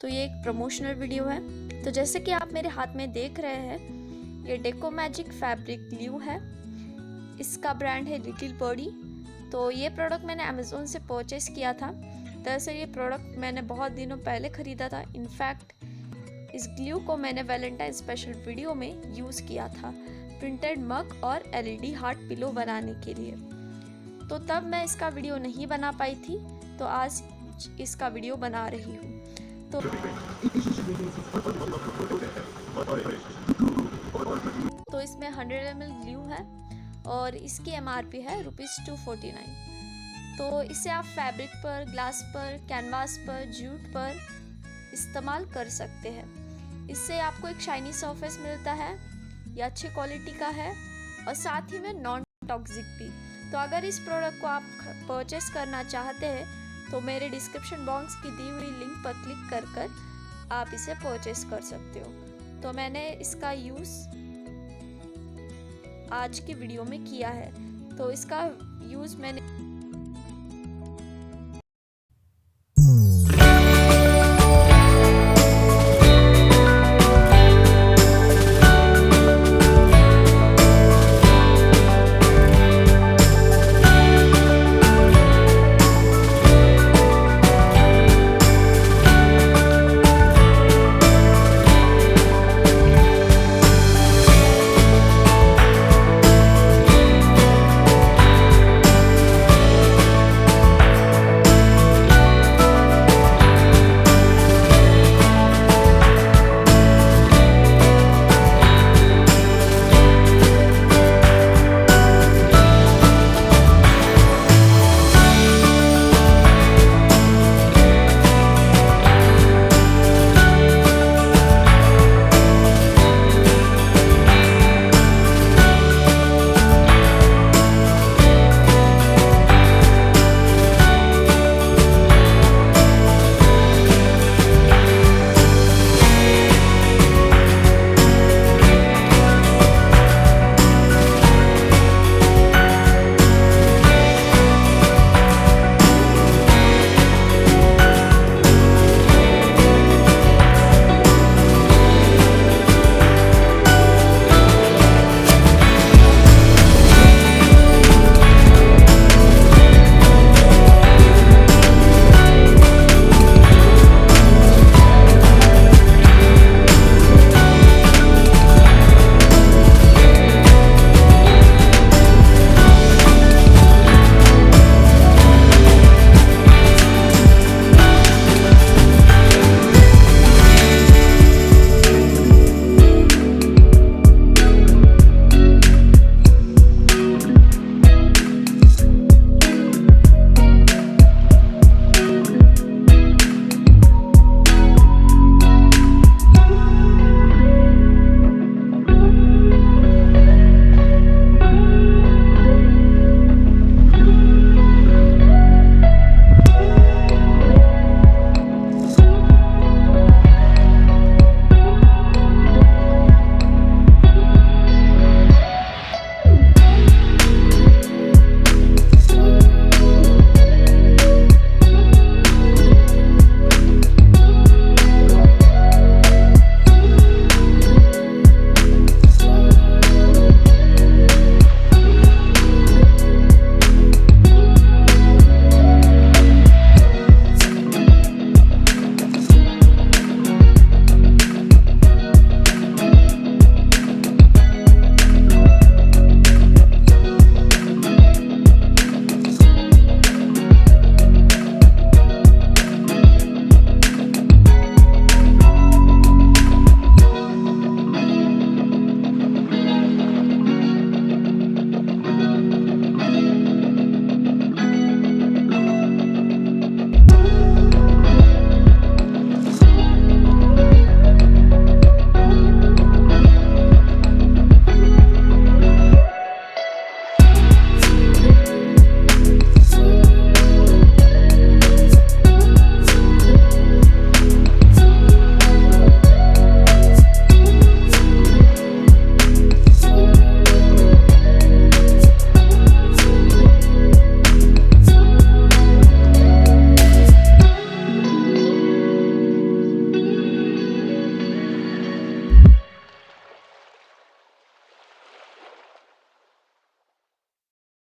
तो ये एक प्रमोशनल वीडियो है। तो जैसे कि आप मेरे हाथ में देख रहे हैं, ये डेको मैजिक फैब्रिक ग्लू है। इसका ब्रांड है लिटिल बॉडी। तो ये प्रोडक्ट मैंने अमेज़ोन से परचेस किया था। दरअसल ये प्रोडक्ट मैंने बहुत दिनों पहले ख़रीदा था। इनफैक्ट इस ग्लू को मैंने वैलेंटाइन स्पेशल वीडियो में यूज़ किया था प्रिंटेड मग और एलईडी हार्ट पिलो बनाने के लिए। तो तब मैं इसका वीडियो नहीं बना पाई थी, तो आज इसका वीडियो बना रही हूँ। तो इसमें 100 ml ग्लू है और इसकी MRP है ₹249। तो इसे आप फैब्रिक पर, ग्लास पर, कैनवास पर, जूट पर इस्तेमाल कर सकते हैं। इससे आपको एक शाइनी सरफेस मिलता है, यह अच्छी क्वालिटी का है और साथ ही में नॉन टॉक्सिक भी। तो अगर इस प्रोडक्ट को आप परचेस करना चाहते हैं तो मेरे डिस्क्रिप्शन बॉक्स की दी हुई लिंक पर क्लिक कर आप इसे परचेस कर सकते हो। तो मैंने इसका यूज़ आज की वीडियो में किया है। तो इसका यूज़ मैंने